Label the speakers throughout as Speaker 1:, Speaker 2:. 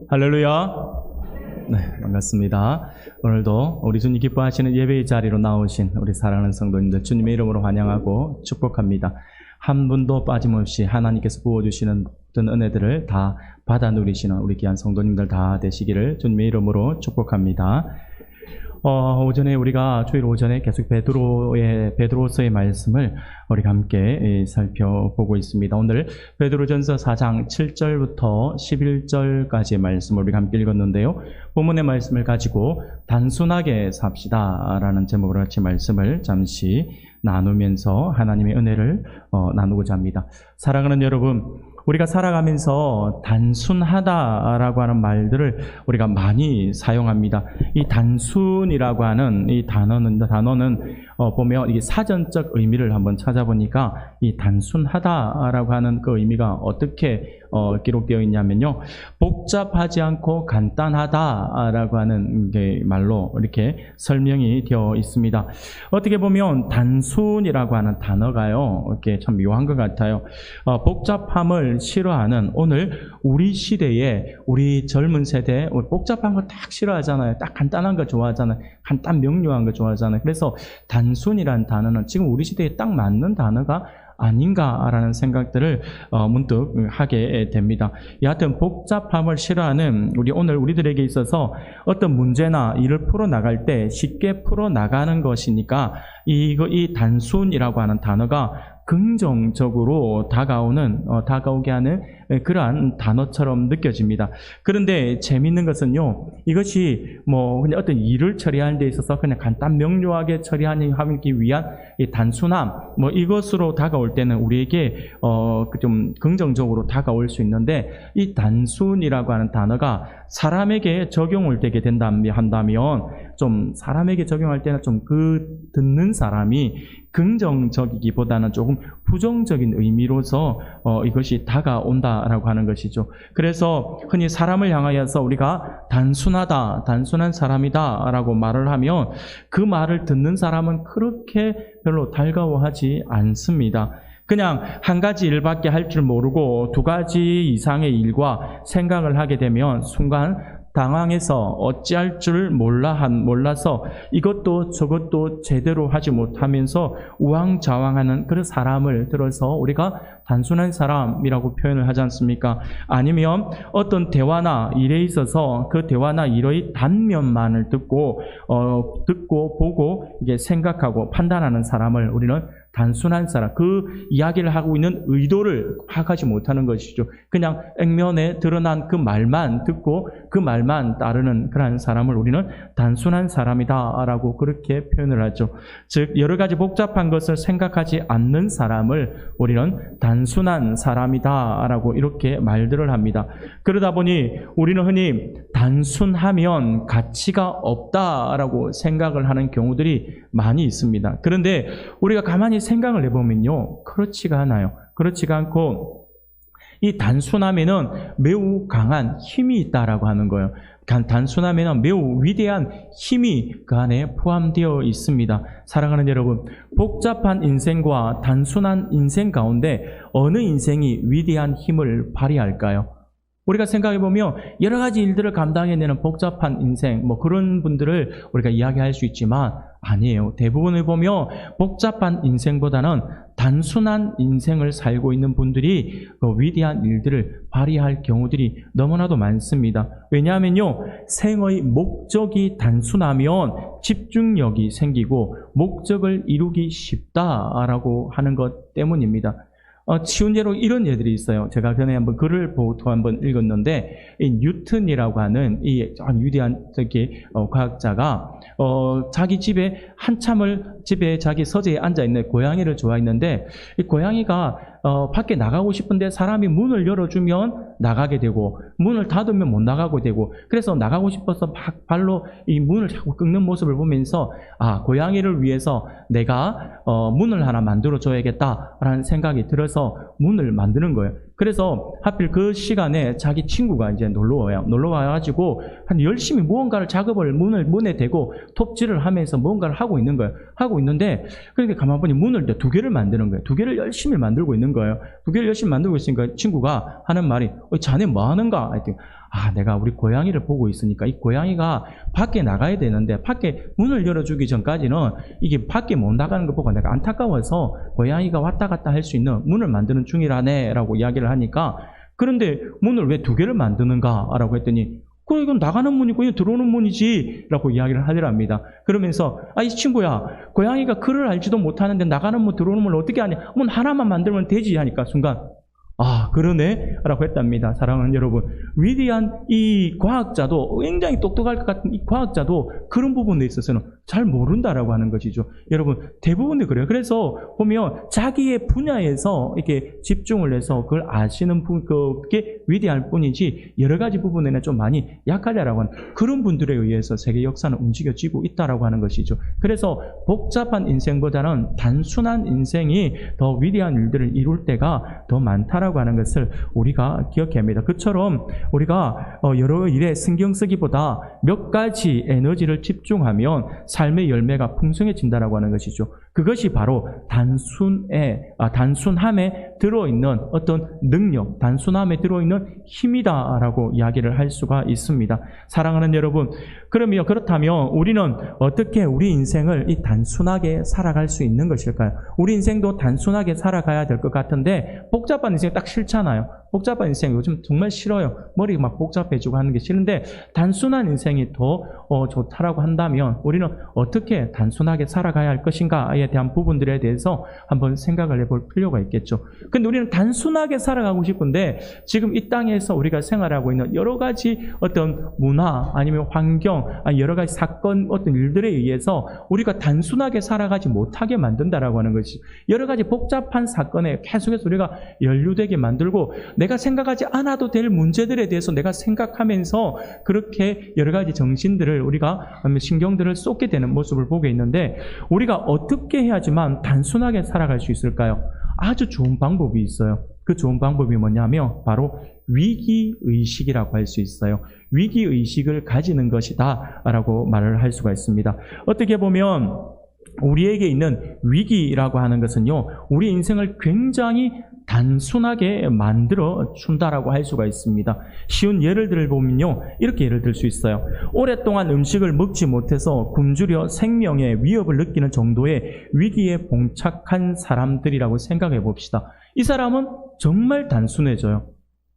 Speaker 1: 할렐루야. 네, 반갑습니다. 오늘도 우리 주님 기뻐하시는 예배의 자리로 나오신 우리 사랑하는 성도님들 주님의 이름으로 환영하고 축복합니다. 한 분도 빠짐없이 하나님께서 부어주시는 모든 은혜들을 다 받아 누리시는 우리 귀한 성도님들 다 되시기를 주님의 이름으로 축복합니다. 오전에 우리가 주일 오전에 계속 베드로서의 말씀을 우리가 함께 살펴보고 있습니다. 오늘 베드로전서 4장 7절부터 11절까지의 말씀을 우리가 함께 읽었는데요. 본문의 말씀을 가지고 단순하게 삽시다라는 제목으로 같이 말씀을 잠시 나누면서 하나님의 은혜를 나누고자 합니다. 사랑하는 여러분, 우리가 살아가면서 단순하다라고 하는 말들을 우리가 많이 사용합니다. 이 단순이라고 하는 이 단어는 보면 이게 사전적 의미를 한번 찾아보니까 이 단순하다라고 하는 그 의미가 어떻게 기록되어 있냐면요. 복잡하지 않고 간단하다라고 하는 게 말로 이렇게 설명이 되어 있습니다. 어떻게 보면 단순이라고 하는 단어가요, 이렇게 참 묘한 것 같아요. 복잡함을 싫어하는 오늘 우리 시대에 우리 젊은 세대, 복잡한 거 딱 싫어하잖아요. 딱 간단한 거 좋아하잖아요. 간단 명료한 거 좋아하잖아요. 그래서 단순이라는 단어는 지금 우리 시대에 딱 맞는 단어가 아닌가라는 생각들을 문득 하게 됩니다. 여하튼 복잡함을 싫어하는 우리들에게 있어서 어떤 문제나 일을 풀어나갈 때 쉽게 풀어나가는 것이니까 이 단순이라고 하는 단어가 긍정적으로 다가오게 하는 그러한 단어처럼 느껴집니다. 그런데 재미있는 것은요, 이것이 그냥 어떤 일을 처리하는 데 있어서 그냥 간단 명료하게 처리하기 위한 이 단순함, 이것으로 다가올 때는 우리에게 좀 긍정적으로 다가올 수 있는데, 이 단순이라고 하는 단어가 사람에게 적용을 되게 한다면 좀 사람에게 적용할 때는 좀 듣는 사람이 긍정적이기보다는 조금 부정적인 의미로서 이것이 다가온다라고 하는 것이죠. 그래서 흔히 사람을 향하여서 우리가 단순한 사람이다라고 말을 하면 그 말을 듣는 사람은 그렇게 별로 달가워하지 않습니다. 그냥 한 가지 일밖에 할 줄 모르고 두 가지 이상의 일과 생각을 하게 되면 순간 당황해서 어찌할 줄 몰라서 이것도 저것도 제대로 하지 못하면서 우왕좌왕하는 그런 사람을 들어서 우리가 단순한 사람이라고 표현을 하지 않습니까? 아니면 어떤 대화나 일에 있어서 그 대화나 일의 단면만을 듣고 보고 이게 생각하고 판단하는 사람을 우리는 단순한 사람, 그 이야기를 하고 있는 의도를 파악하지 못하는 것이죠. 그냥 액면에 드러난 그 말만 듣고 그 말만 따르는 그런 사람을 우리는 단순한 사람이다라고 그렇게 표현을 하죠. 즉 여러 가지 복잡한 것을 생각하지 않는 사람을 우리는 단순한 사람이다라고 이렇게 말들을 합니다. 그러다 보니 우리는 흔히 단순하면 가치가 없다라고 생각을 하는 경우들이 많이 있습니다. 그런데 우리가 가만히 생각을 해보면요, 그렇지가 않아요. 그렇지가 않고 이 단순함에는 매우 강한 힘이 있다라고 하는 거예요. 단순함에는 매우 위대한 힘이 그 안에 포함되어 있습니다. 사랑하는 여러분, 복잡한 인생과 단순한 인생 가운데 어느 인생이 위대한 힘을 발휘할까요? 우리가 생각해보면 여러 가지 일들을 감당해내는 복잡한 인생, 그런 분들을 우리가 이야기할 수 있지만 아니에요. 대부분을 보면 복잡한 인생보다는 단순한 인생을 살고 있는 분들이 그 위대한 일들을 발휘할 경우들이 너무나도 많습니다. 왜냐하면요, 생의 목적이 단순하면 집중력이 생기고 목적을 이루기 쉽다라고 하는 것 때문입니다. 쉬운 예로 이런 예들이 있어요. 제가 전에 한번 글을 보고 한번 읽었는데, 이 뉴턴이라고 하는 이 위대한 과학자가 자기 집에 집에 자기 서재에 앉아 있는 고양이를 좋아했는데, 이 고양이가 밖에 나가고 싶은데 사람이 문을 열어주면 나가게 되고 문을 닫으면 못 나가게 되고, 그래서 나가고 싶어서 발로 이 문을 자꾸 긁는 모습을 보면서 고양이를 위해서 내가 문을 하나 만들어 줘야겠다라는 생각이 들어서 문을 만드는 거예요. 그래서 하필 그 시간에 자기 친구가 이제 놀러 와가지고 열심히 무언가를 작업을 문에 대고 톱질을 하면서 무언가를 하고 있는 거예요. 하고 있는데, 그러니까 가만 보니 문을 두 개를 만드는 거예요. 두 개를 열심히 만들고 있는 거예요. 두 개를 열심히 만들고 있으니까 친구가 하는 말이, 자네 뭐 하는가? 내가 우리 고양이를 보고 있으니까 이 고양이가 밖에 나가야 되는데 밖에 문을 열어주기 전까지는 이게 밖에 못 나가는 거 보고 내가 안타까워서 고양이가 왔다 갔다 할 수 있는 문을 만드는 중이라네 라고 이야기를 하니까, 그런데 문을 왜 2개를 만드는가 라고 했더니 그래, 이건 나가는 문이고 이건 들어오는 문이지 라고 이야기를 하더랍니다. 그러면서 이 친구야, 고양이가 글을 알지도 못하는데 나가는 문 들어오는 문을 어떻게 하냐, 문 하나만 만들면 되지 하니까 순간 그러네 라고 했답니다. 사랑하는 여러분, 위대한 이 과학자도, 굉장히 똑똑할 것 같은 이 과학자도 그런 부분에 있어서는 잘 모른다라고 하는 것이죠. 여러분, 대부분이 그래요. 그래서 보면 자기의 분야에서 이렇게 집중을 해서 그걸 아시는 분, 그게 위대할 뿐이지 여러 가지 부분에는 좀 많이 약하다라고 하는 그런 분들에 의해서 세계 역사는 움직여지고 있다라고 하는 것이죠. 그래서 복잡한 인생보다는 단순한 인생이 더 위대한 일들을 이룰 때가 더 많다라고 하는 것을 우리가 기억해야 합니다. 그처럼 우리가 여러 일에 신경 쓰기보다 몇 가지 에너지를 집중하면 삶의 열매가 풍성해진다라고 하는 것이죠. 그것이 바로 단순함에 들어있는 어떤 능력, 단순함에 들어있는 힘이다라고 이야기를 할 수가 있습니다. 사랑하는 여러분, 그렇다면 우리는 어떻게 우리 인생을 이 단순하게 살아갈 수 있는 것일까요? 우리 인생도 단순하게 살아가야 될 것 같은데 복잡한 인생 딱 싫잖아요. 복잡한 인생 요즘 정말 싫어요. 머리 막 복잡해지고 하는 게 싫은데 단순한 인생이 더 좋다라고 한다면 우리는 어떻게 단순하게 살아가야 할 것인가에 대한 부분들에 대해서 한번 생각을 해볼 필요가 있겠죠. 근데 우리는 단순하게 살아가고 싶은데 지금 이 땅에서 우리가 생활하고 있는 여러 가지 어떤 문화 아니면 환경, 여러 가지 사건, 어떤 일들에 의해서 우리가 단순하게 살아가지 못하게 만든다라고 하는 것이, 여러 가지 복잡한 사건에 계속해서 우리가 연루되게 만들고 내가 생각하지 않아도 될 문제들에 대해서 내가 생각하면서 그렇게 여러 가지 정신들을 우리가 신경들을 쏟게 되는 모습을 보게 있는데, 우리가 어떻게 해야지만 단순하게 살아갈 수 있을까요? 아주 좋은 방법이 있어요. 그 좋은 방법이 뭐냐면 바로 위기의식이라고 할 수 있어요. 위기의식을 가지는 것이다 라고 말을 할 수가 있습니다. 어떻게 보면 우리에게 있는 위기라고 하는 것은요, 우리 인생을 굉장히 단순하게 만들어 준다라고 할 수가 있습니다. 쉬운 예를 들어보면요, 이렇게 예를 들 수 있어요. 오랫동안 음식을 먹지 못해서 굶주려 생명의 위협을 느끼는 정도의 위기에 봉착한 사람들이라고 생각해 봅시다. 이 사람은 정말 단순해져요.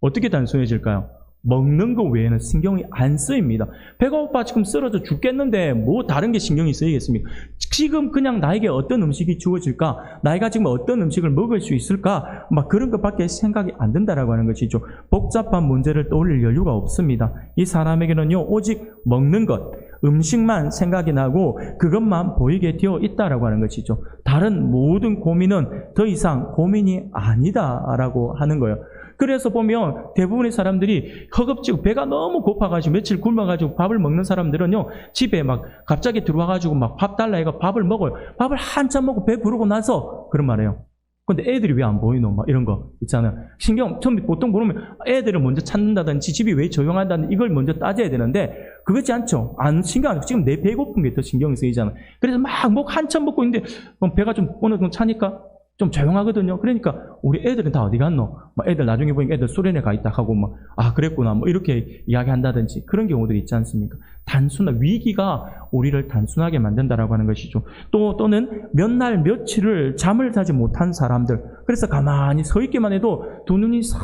Speaker 1: 어떻게 단순해질까요? 먹는 거 외에는 신경이 안 쓰입니다. 배가 고파 지금 쓰러져 죽겠는데 뭐 다른 게 신경이 쓰이겠습니까? 지금 그냥 나에게 어떤 음식이 주어질까? 나이가 지금 어떤 음식을 먹을 수 있을까? 막 그런 것밖에 생각이 안 든다라고 하는 것이죠. 복잡한 문제를 떠올릴 여유가 없습니다. 이 사람에게는요, 오직 먹는 것, 음식만 생각이 나고 그것만 보이게 되어 있다라고 하는 것이죠. 다른 모든 고민은 더 이상 고민이 아니다라고 하는 거예요. 그래서 보면 대부분의 사람들이 허겁지겁 배가 너무 고파가지고 며칠 굶어가지고 밥을 먹는 사람들은요, 집에 막 갑자기 들어와가지고 막 밥 달라 해가 밥을 먹어요. 밥을 한참 먹고 배 부르고 나서 그런 말이에요. 근데 애들이 왜 안 보이노? 막 이런 거 있잖아요. 신경, 처음에 보통 보면 애들을 먼저 찾는다든지 집이 왜 조용하다든지 이걸 먼저 따져야 되는데 그렇지 않죠. 신경 안 쓰고 지금 내 배고픈 게 더 신경이 쓰이잖아요. 그래서 막 한참 먹고 있는데 배가 좀 어느 정도 차니까 좀 조용하거든요. 그러니까 우리 애들은 다 어디 갔노? 막 애들 나중에 보니까 애들 수련회 가 있다 하고 막 그랬구나 뭐 이렇게 이야기한다든지 그런 경우들이 있지 않습니까? 단순한 위기가 우리를 단순하게 만든다라고 하는 것이죠. 또는 몇 날 며칠을 잠을 자지 못한 사람들, 그래서 가만히 서 있기만 해도 두 눈이 싹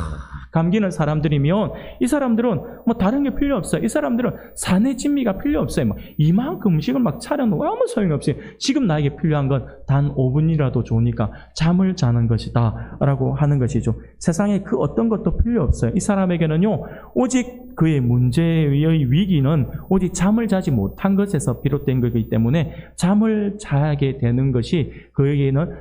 Speaker 1: 감기는 사람들이면 이 사람들은 뭐 다른 게 필요 없어요. 이 사람들은 산의 진미가 필요 없어요. 막 이만큼 음식을 막 차려놓고 아무 소용이 없어요. 지금 나에게 필요한 건 단 5분이라도 좋으니까 잠을 자는 것이다 라고 하는 것이죠. 세상에 그 어떤 것도 필요 없어요. 이 사람에게는요, 오직 그의 문제의 위기는 오직 잠을 자지 못한 것에서 비롯된 거기 때문에 잠을 자게 되는 것이 그에게는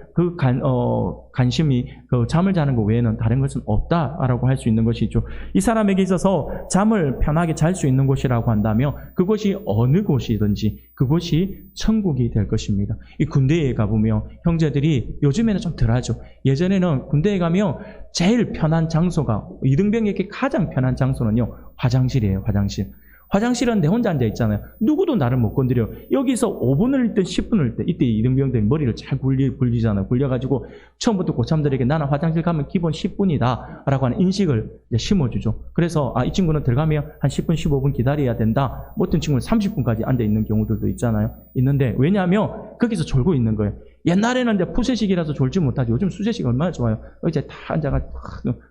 Speaker 1: 관심이 잠을 자는 것 외에는 다른 것은 없다라고 할 수 있는 것이죠. 이 사람에게 있어서 잠을 편하게 잘 수 있는 곳이라고 한다면 그곳이 어느 곳이든지 그곳이 천국이 될 것입니다. 이 군대에 가보면 형제들이 요즘에는 좀 덜하죠. 예전에는 군대에 가면 제일 편한 장소가, 이등병에게 가장 편한 장소는요, 화장실이에요. 화장실. 화장실은 내 혼자 앉아 있잖아요. 누구도 나를 못 건드려. 여기서 5분을 있든 10분을 있든 이때 이등병들이 머리를 잘 굴리잖아요. 굴려가지고 처음부터 고참들에게 나는 화장실 가면 기본 10분이다 라고 하는 인식을 이제 심어주죠. 그래서 이 친구는 들어가면 한 10분, 15분 기다려야 된다. 뭐 어떤 친구는 30분까지 앉아 있는 경우들도 있잖아요. 있는데 왜냐하면 거기서 졸고 있는 거예요. 옛날에는 이제 푸세식이라서 졸지 못하지. 요즘 수세식 얼마나 좋아요. 이제 다 앉아가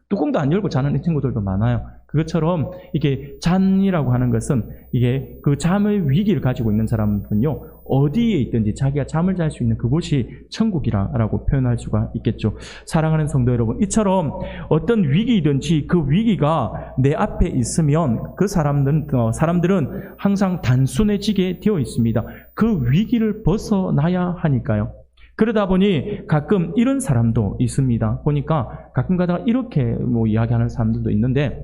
Speaker 1: 뚜껑도 안 열고 자는 친구들도 많아요. 그것처럼 이게 잠이라고 하는 것은 이게 그 잠의 위기를 가지고 있는 사람은요, 어디에 있든지 자기가 잠을 잘 수 있는 그곳이 천국이라고 표현할 수가 있겠죠. 사랑하는 성도 여러분, 이처럼 어떤 위기이든지 그 위기가 내 앞에 있으면 그 사람들은 항상 단순해지게 되어 있습니다. 그 위기를 벗어나야 하니까요. 그러다 보니 가끔 이런 사람도 있습니다. 보니까 가끔 가다가 이렇게 뭐 이야기하는 사람들도 있는데,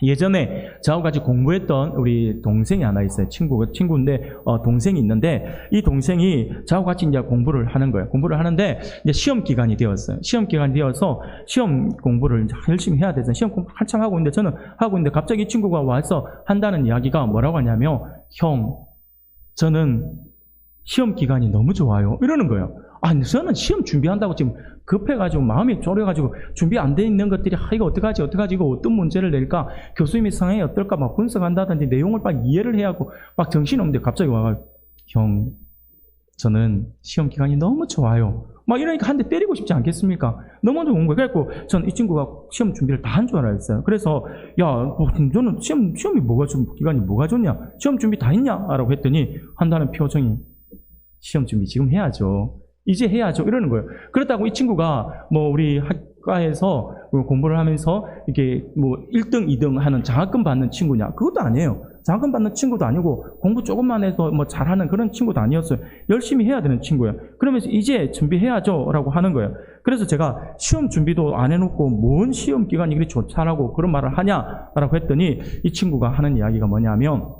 Speaker 1: 예전에 저하고 같이 공부했던 우리 동생이 하나 있어요. 친구인데, 동생이 있는데, 이 동생이 저하고 같이 이제 공부를 하는 거예요. 공부를 하는데, 이제 시험 기간이 되었어요. 시험 기간이 되어서 시험 공부를 열심히 해야 돼서 시험 공부 한참 하고 있는데, 저는 하고 있는데, 갑자기 이 친구가 와서 한다는 이야기가 뭐라고 하냐면, 형, 저는 시험 기간이 너무 좋아요. 이러는 거예요. 저는 시험 준비한다고 지금 급해가지고 마음이 졸여가지고 준비 안 돼 있는 것들이 이거 어떡하지 이거 어떤 문제를 낼까, 교수님의 성향이 어떨까 막 분석한다든지 내용을 막 이해를 해야 하고 막 정신없는데 갑자기 와가지고 형, 저는 시험 기간이 너무 좋아요. 막 이러니까 한 대 때리고 싶지 않겠습니까? 너무 좋은 거예요. 그래갖고 전 이 친구가 시험 준비를 다 한 줄 알았어요. 그래서 저는 시험이 기간이 뭐가 좋냐? 시험 준비 다 했냐? 라고 했더니 한다는 표정이, 시험 준비 지금 해야죠. 이제 해야죠. 이러는 거예요. 그렇다고 이 친구가 뭐 우리 학과에서 공부를 하면서 이게 뭐 1등, 2등 하는 장학금 받는 친구냐? 그것도 아니에요. 장학금 받는 친구도 아니고 공부 조금만 해서 뭐 잘하는 그런 친구도 아니었어요. 열심히 해야 되는 친구예요. 그러면서 이제 준비해야죠 라고 하는 거예요. 그래서 제가 시험 준비도 안 해놓고 뭔 시험 기간이 그리 좋다라고 그런 말을 하냐라고 했더니 이 친구가 하는 이야기가 뭐냐면,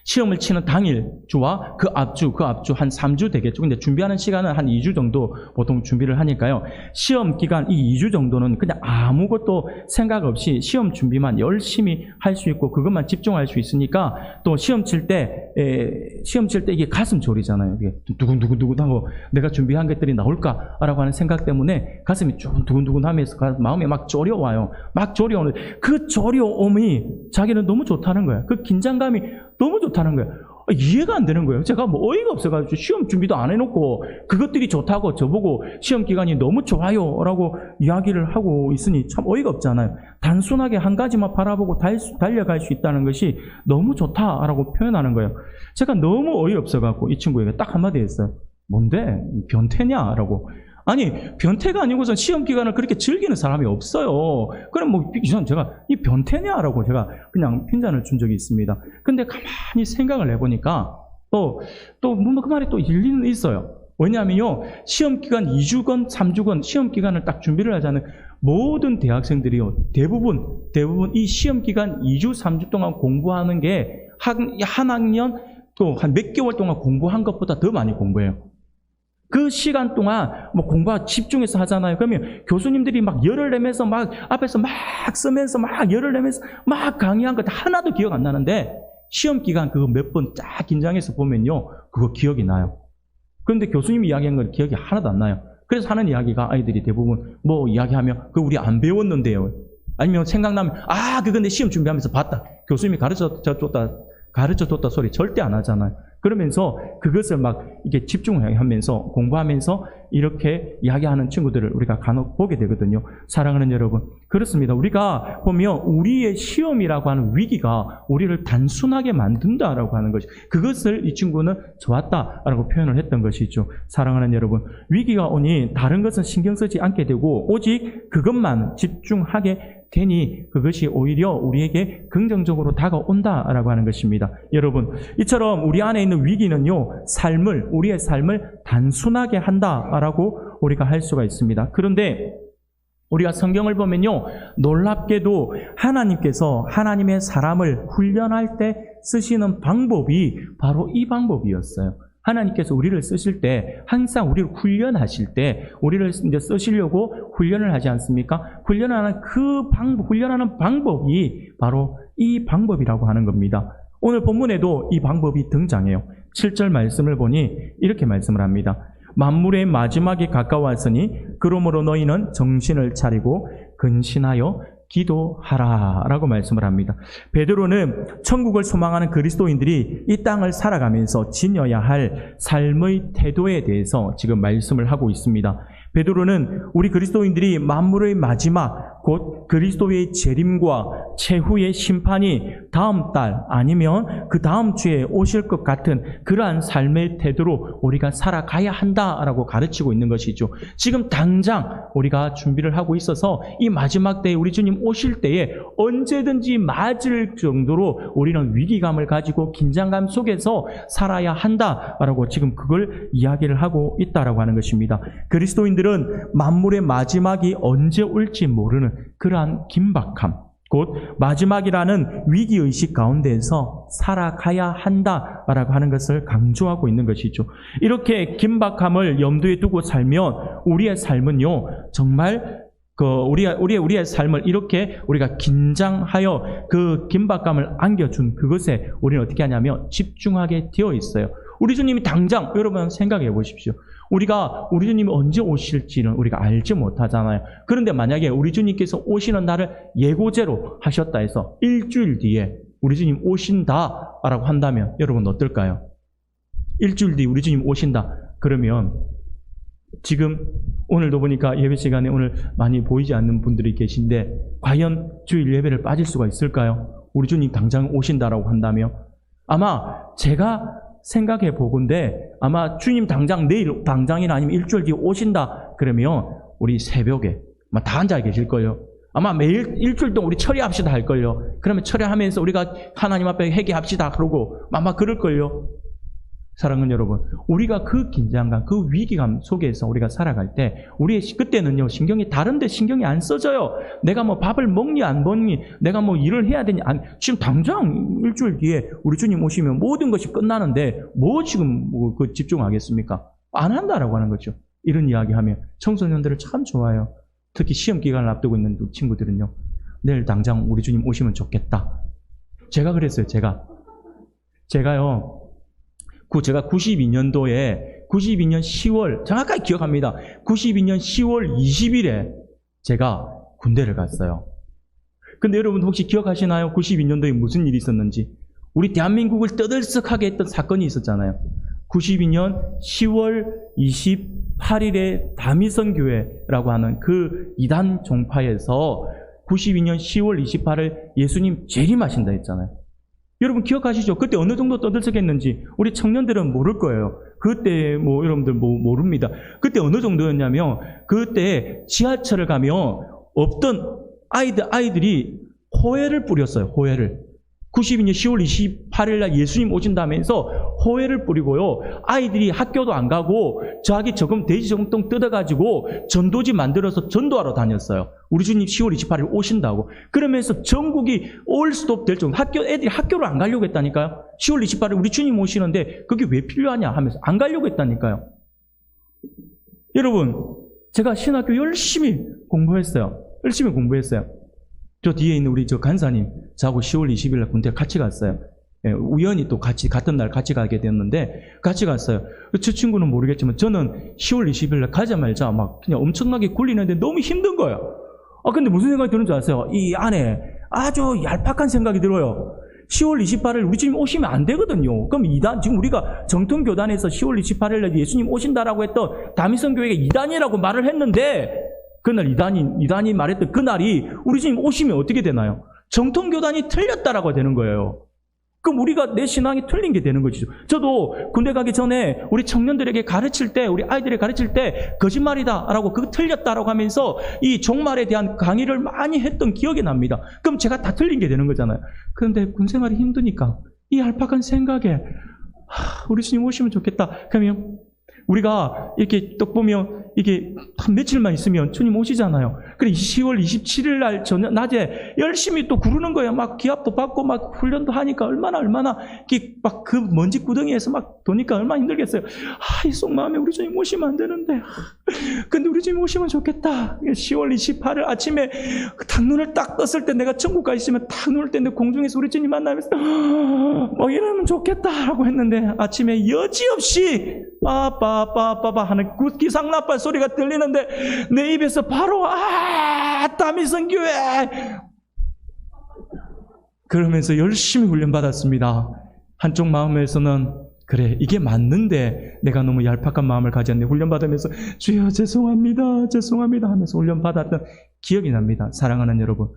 Speaker 1: 시험을 치는 당일 주와 그 앞주 한 3주 되겠죠. 근데 준비하는 시간은 한 2주 정도 보통 준비를 하니까요. 시험 기간 이 2주 정도는 그냥 아무것도 생각 없이 시험 준비만 열심히 할 수 있고 그것만 집중할 수 있으니까, 또 시험 칠 때 이게 가슴 졸이잖아요. 이게 두근두근하고 내가 준비한 것들이 나올까라고 하는 생각 때문에 가슴이 좀 두근두근하면서 마음이 막 졸여와요. 막 졸여오는데 그 졸여옴이 자기는 너무 좋다는 거예요. 그 긴장감이 너무 좋다는 거예요. 이해가 안 되는 거예요. 제가 뭐 어이가 없어가지고 시험 준비도 안 해놓고 그것들이 좋다고 저보고 시험 기간이 너무 좋아요 라고 이야기를 하고 있으니 참 어이가 없잖아요. 단순하게 한 가지만 바라보고 달려갈 수 있다는 것이 너무 좋다라고 표현하는 거예요. 제가 너무 어이없어가지고 이 친구에게 딱 한마디 했어요. 뭔데? 변태냐? 라고. 아니, 변태가 아니고선 시험 기간을 그렇게 즐기는 사람이 없어요. 그럼 뭐 제가 이 변태냐라고 제가 그냥 핀잔을 준 적이 있습니다. 근데 가만히 생각을 해보니까 또 그 말이 또 일리는 있어요. 왜냐하면요, 시험 기간 2주건 3주건 시험 기간을 딱 준비를 하자는 모든 대학생들이요, 대부분 이 시험 기간 2주 3주 동안 공부하는 게 한 학년 또 한 몇 개월 동안 공부한 것보다 더 많이 공부해요. 그 시간 동안 뭐 공부 집중해서 하잖아요. 그러면 교수님들이 막 열을 내면서 막 앞에서 막 쓰면서 막 열을 내면서 막 강의한 것 하나도 기억 안 나는데, 시험 기간 그거 몇 번 쫙 긴장해서 보면요, 그거 기억이 나요. 그런데 교수님이 이야기한 건 기억이 하나도 안 나요. 그래서 하는 이야기가, 아이들이 대부분 뭐 이야기하면 그거 우리 안 배웠는데요. 아니면 생각나면 그거 내 시험 준비하면서 봤다. 교수님이 가르쳐줬다 소리 절대 안 하잖아요. 그러면서 그것을 막 이게 집중하면서 공부하면서 이렇게 이야기하는 친구들을 우리가 간혹 보게 되거든요. 사랑하는 여러분, 그렇습니다. 우리가 보면 우리의 시험이라고 하는 위기가 우리를 단순하게 만든다라고 하는 것이, 그것을 이 친구는 좋았다라고 표현을 했던 것이죠. 사랑하는 여러분, 위기가 오니 다른 것은 신경 쓰지 않게 되고 오직 그것만 집중하게 되니 그것이 오히려 우리에게 긍정적으로 다가온다라고 하는 것입니다. 여러분, 이처럼 우리 안에 있는 위기는요, 우리의 삶을 단순하게 한다라고 우리가 할 수가 있습니다. 그런데 우리가 성경을 보면요, 놀랍게도 하나님께서 하나님의 사람을 훈련할 때 쓰시는 방법이 바로 이 방법이었어요. 하나님께서 우리를 쓰실 때 항상 우리를 훈련하실 때 우리를 이제 쓰시려고 훈련을 하지 않습니까? 훈련하는 방법이 바로 이 방법이라고 하는 겁니다. 오늘 본문에도 이 방법이 등장해요. 7절 말씀을 보니 이렇게 말씀을 합니다. 만물의 마지막이 가까웠으니 그러므로 너희는 정신을 차리고 근신하여 기도하라 라고 말씀을 합니다. 베드로는 천국을 소망하는 그리스도인들이 이 땅을 살아가면서 지녀야 할 삶의 태도에 대해서 지금 말씀을 하고 있습니다. 베드로는 우리 그리스도인들이 만물의 마지막 곧 그리스도의 재림과 최후의 심판이 다음 달 아니면 그 다음 주에 오실 것 같은 그러한 삶의 태도로 우리가 살아가야 한다라고 가르치고 있는 것이죠. 지금 당장 우리가 준비를 하고 있어서 이 마지막 때에 우리 주님 오실 때에 언제든지 맞을 정도로 우리는 위기감을 가지고 긴장감 속에서 살아야 한다라고 지금 그걸 이야기를 하고 있다라고 하는 것입니다. 그리스도인들은 만물의 마지막이 언제 올지 모르는 그러한 긴박함, 곧 마지막이라는 위기의식 가운데에서 살아가야 한다라고 하는 것을 강조하고 있는 것이죠. 이렇게 긴박함을 염두에 두고 살면 우리의 삶은요, 정말 우리의 삶을 이렇게 우리가 긴장하여 그 긴박감을 안겨준 그것에 우리는 어떻게 하냐면 집중하게 되어 있어요. 우리 주님이 당장, 여러분 생각해 보십시오. 우리 주님이 언제 오실지는 우리가 알지 못하잖아요. 그런데 만약에 우리 주님께서 오시는 날을 예고제로 하셨다 해서 일주일 뒤에 우리 주님 오신다라고 한다면 여러분 어떨까요? 일주일 뒤에 우리 주님 오신다. 그러면 지금 오늘도 보니까 예배 시간에 오늘 많이 보이지 않는 분들이 계신데 과연 주일 예배를 빠질 수가 있을까요? 우리 주님 당장 오신다라고 한다면 아마 제가 생각해 보건데 아마 주님 당장 내일 당장이나 아니면 일주일 뒤에 오신다 그러면 우리 새벽에 아마 다 앉아 계실 거예요. 아마 매일 일주일 동안 우리 철야합시다 할 거예요. 그러면 철야하면서 우리가 하나님 앞에 회개합시다 그러고 아마 그럴 거예요. 사랑하는 여러분, 우리가 그 긴장감, 그 위기감 속에서 우리가 살아갈 때 그때는요 다른데 신경이 안 써져요. 내가 뭐 밥을 먹니 안 먹니, 내가 뭐 일을 해야 되니 지금 당장 일주일 뒤에 우리 주님 오시면 모든 것이 끝나는데 지금 집중하겠습니까? 안 한다라고 하는 거죠. 이런 이야기하면 청소년들을 참 좋아요. 특히 시험 기간을 앞두고 있는 친구들은요, 내일 당장 우리 주님 오시면 좋겠다. 제가 그랬어요. 제가요 92년도에 92년 10월 정확하게 기억합니다. 92년 10월 20일에 제가 군대를 갔어요. 근데 여러분 혹시 기억하시나요? 92년도에 무슨 일이 있었는지? 우리 대한민국을 떠들썩하게 했던 사건이 있었잖아요. 92년 10월 28일에 다미성교회라고 하는 그 이단 종파에서 92년 10월 28일 예수님 재림하신다 했잖아요. 여러분 기억하시죠? 그때 어느 정도 떠들썩했는지 우리 청년들은 모를 거예요. 그때 여러분들 모릅니다. 그때 어느 정도였냐면 그때 지하철을 가면 없던 아이들이 호해를 뿌렸어요. 호해를. 92년 10월 28일 날 예수님 오신다면서 호해를 뿌리고요. 아이들이 학교도 안 가고 돼지 저금통 뜯어가지고 전도지 만들어서 전도하러 다녔어요. 우리 주님 10월 28일 오신다고. 그러면서 전국이 올스톱 될 정도 애들이 학교를 안 가려고 했다니까요. 10월 28일 우리 주님 오시는데 그게 왜 필요하냐 하면서 안 가려고 했다니까요. 여러분, 제가 신학교 열심히 공부했어요. 저 뒤에 있는 우리 간사님, 저하고 10월 20일 날 군대 같이 갔어요. 예, 우연히 또 같은 날 같이 가게 됐는데, 같이 갔어요. 저 친구는 모르겠지만, 저는 10월 20일 날 가자마자 막 그냥 엄청나게 굴리는데 너무 힘든 거예요. 근데 무슨 생각이 드는 줄 아세요? 이 안에 아주 얄팍한 생각이 들어요. 10월 28일 우리 주님 오시면 안 되거든요. 그럼 지금 우리가 정통교단에서 10월 28일 날 예수님 오신다라고 했던 다미성교회가 이단이라고 말을 했는데, 그날 이단이 말했던 그날이 우리 주님 오시면 어떻게 되나요? 정통교단이 틀렸다라고 되는 거예요. 그럼 우리가 내 신앙이 틀린 게 되는 것이죠. 저도 군대 가기 전에 우리 청년들에게 가르칠 때, 우리 아이들에게 가르칠 때 거짓말이다라고 그거 틀렸다라고 하면서 이 종말에 대한 강의를 많이 했던 기억이 납니다. 그럼 제가 다 틀린 게 되는 거잖아요. 그런데 군생활이 힘드니까 이 얄팍한 생각에 우리 주님 오시면 좋겠다. 그러면 우리가 이렇게 또 보면 이게 한 며칠만 있으면 주님 오시잖아요. 그래 10월 27일 날 저녁 낮에 열심히 또 구르는 거예요. 막 기합도 받고 막 훈련도 하니까 얼마나 막 그 먼지 구덩이에서 막 도니까 얼마나 힘들겠어요. 이 속마음에 우리 주님 오시면 안 되는데. 근데 우리 주님 오시면 좋겠다. 10월 28일 아침에 딱 눈을 딱 떴을 때 내가 천국 가 있으면 딱 눈을 떴는데 공중에서 우리 주님 만나면서 이러면 좋겠다라고 했는데 아침에 여지없이 빠빠빠빠빠 하는 기상나팔 소리가 들리는데 내 입에서 바로 다미성교회 그러면서 열심히 훈련받았습니다. 한쪽 마음에서는 그래 이게 맞는데 내가 너무 얄팍한 마음을 가졌네. 훈련받으면서 주여 죄송합니다 하면서 훈련받았던 기억이 납니다. 사랑하는 여러분,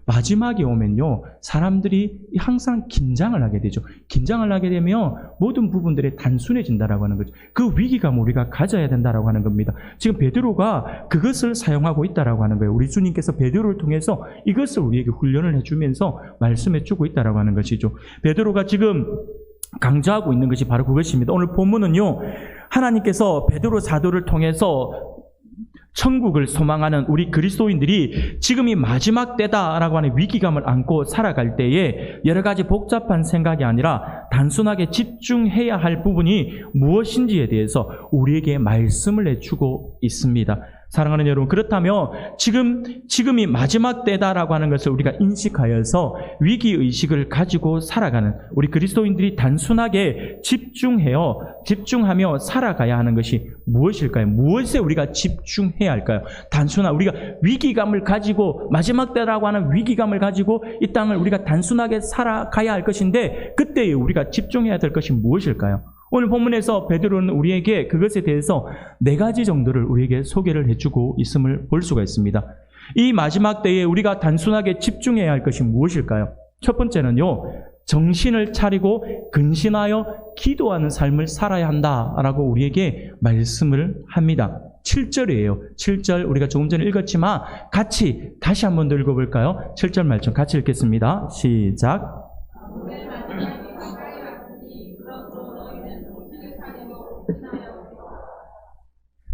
Speaker 1: 마지막에 오면요 사람들이 항상 긴장을 하게 되죠. 긴장을 하게 되면 모든 부분들이 단순해진다라고 하는 거죠. 그 위기감 우리가 가져야 된다라고 하는 겁니다. 지금 베드로가 그것을 사용하고 있다라고 하는 거예요. 우리 주님께서 베드로를 통해서 이것을 우리에게 훈련을 해주면서 말씀해주고 있다라고 하는 것이죠. 베드로가 지금 강조하고 있는 것이 바로 그것입니다. 오늘 본문은요 하나님께서 베드로 사도를 통해서 천국을 소망하는 우리 그리스도인들이 지금이 마지막 때다라고 하는 위기감을 안고 살아갈 때에 여러 가지 복잡한 생각이 아니라 단순하게 집중해야 할 부분이 무엇인지에 대해서 우리에게 말씀을 해주고 있습니다. 사랑하는 여러분, 그렇다면 지금이 마지막 때다라고 하는 것을 우리가 인식하여서 위기의식을 가지고 살아가는 우리 그리스도인들이 단순하게 집중하며 살아가야 하는 것이 무엇일까요? 무엇에 우리가 집중해야 할까요? 단순한 우리가 위기감을 가지고 마지막 때라고 하는 위기감을 가지고 이 땅을 우리가 단순하게 살아가야 할 것인데 그때에 우리가 집중해야 될 것이 무엇일까요? 오늘 본문에서 베드로는 우리에게 그것에 대해서 4가지 정도를 우리에게 소개를 해주고 있음을 볼 수가 있습니다. 이 마지막 때에 우리가 단순하게 집중해야 할 것이 무엇일까요? 첫 번째는요, 정신을 차리고 근신하여 기도하는 삶을 살아야 한다라고 우리에게 말씀을 합니다. 7절이에요. 7절 우리가 조금 전에 읽었지만 같이 다시 한 번 더 읽어볼까요? 7절 말씀 같이 읽겠습니다. 시작.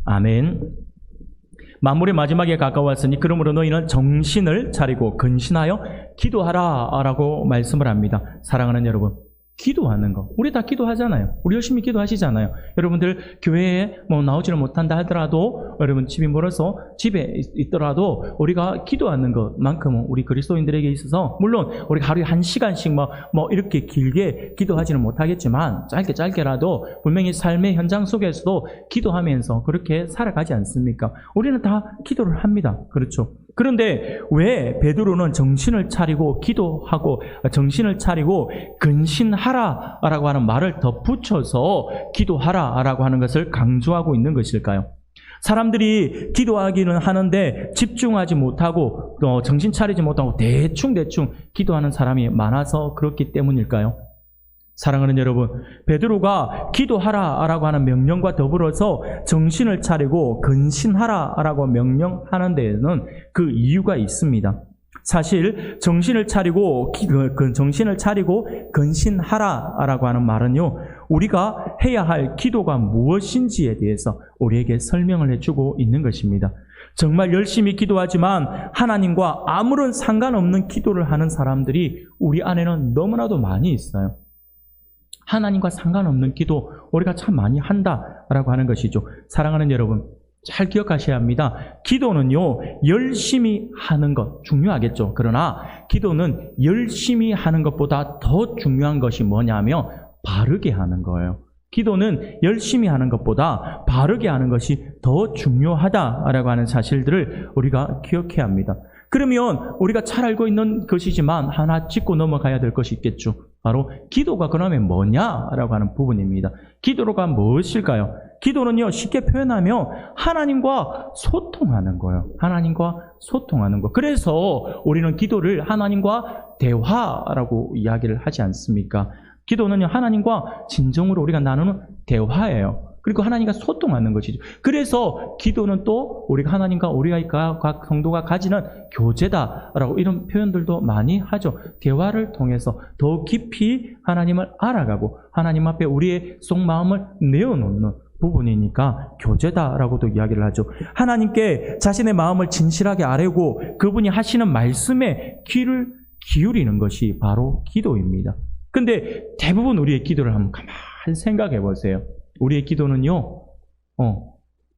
Speaker 1: 아멘. 만물의 마지막에 가까웠으니 그러므로 너희는 정신을 차리고 근신하여 기도하라 라고 말씀을 합니다. 사랑하는 여러분, 기도하는 거 우리 다 기도하잖아요. 우리 열심히 기도하시잖아요. 여러분들 교회에 나오지를 못한다 하더라도 여러분 집이 멀어서 집에 있더라도 우리가 기도하는 것만큼은 우리 그리스도인들에게 있어서 물론 우리가 하루에 1시간씩 이렇게 길게 기도하지는 못하겠지만 짧게라도 분명히 삶의 현장 속에서도 기도하면서 그렇게 살아가지 않습니까? 우리는 다 기도를 합니다. 그렇죠? 그런데 왜 베드로는 정신을 차리고 기도하고 정신을 차리고 근신하라라고 하는 말을 덧붙여서 기도하라라고 하는 것을 강조하고 있는 것일까요? 사람들이 기도하기는 하는데 집중하지 못하고 정신 차리지 못하고 대충 기도하는 사람이 많아서 그렇기 때문일까요? 사랑하는 여러분, 베드로가 기도하라라고 하는 명령과 더불어서 정신을 차리고 근신하라라고 명령하는 데에는 그 이유가 있습니다. 사실 정신을 차리고 근신하라라고 하는 말은요, 우리가 해야 할 기도가 무엇인지에 대해서 우리에게 설명을 해주고 있는 것입니다. 정말 열심히 기도하지만 하나님과 아무런 상관없는 기도를 하는 사람들이 우리 안에는 너무나도 많이 있어요. 하나님과 상관없는 기도 우리가 참 많이 한다라고 하는 것이죠. 사랑하는 여러분, 잘 기억하셔야 합니다. 기도는요, 열심히 하는 것 중요하겠죠. 그러나 기도는 열심히 하는 것보다 더 중요한 것이 뭐냐면 바르게 하는 거예요. 기도는 열심히 하는 것보다 바르게 하는 것이 더 중요하다라고 하는 사실들을 우리가 기억해야 합니다. 그러면 우리가 잘 알고 있는 것이지만 하나 짚고 넘어가야 될 것이 있겠죠. 바로 기도가 그러면 뭐냐라고 하는 부분입니다. 기도가 무엇일까요? 기도는요, 쉽게 표현하면 하나님과 소통하는 거예요. 하나님과 소통하는 거. 그래서 우리는 기도를 하나님과 대화라고 이야기를 하지 않습니까? 기도는요, 하나님과 진정으로 우리가 나누는 대화예요. 그리고 하나님과 소통하는 것이죠. 그래서 기도는 또 우리가 하나님과 우리가 각 성도가 가지는 교제다라고 이런 표현들도 많이 하죠. 대화를 통해서 더 깊이 하나님을 알아가고 하나님 앞에 우리의 속마음을 내어놓는 부분이니까 교제다라고도 이야기를 하죠. 하나님께 자신의 마음을 진실하게 아뢰고 그분이 하시는 말씀에 귀를 기울이는 것이 바로 기도입니다. 근데 대부분 우리의 기도를 한번 가만히 생각해 보세요. 우리의 기도는요,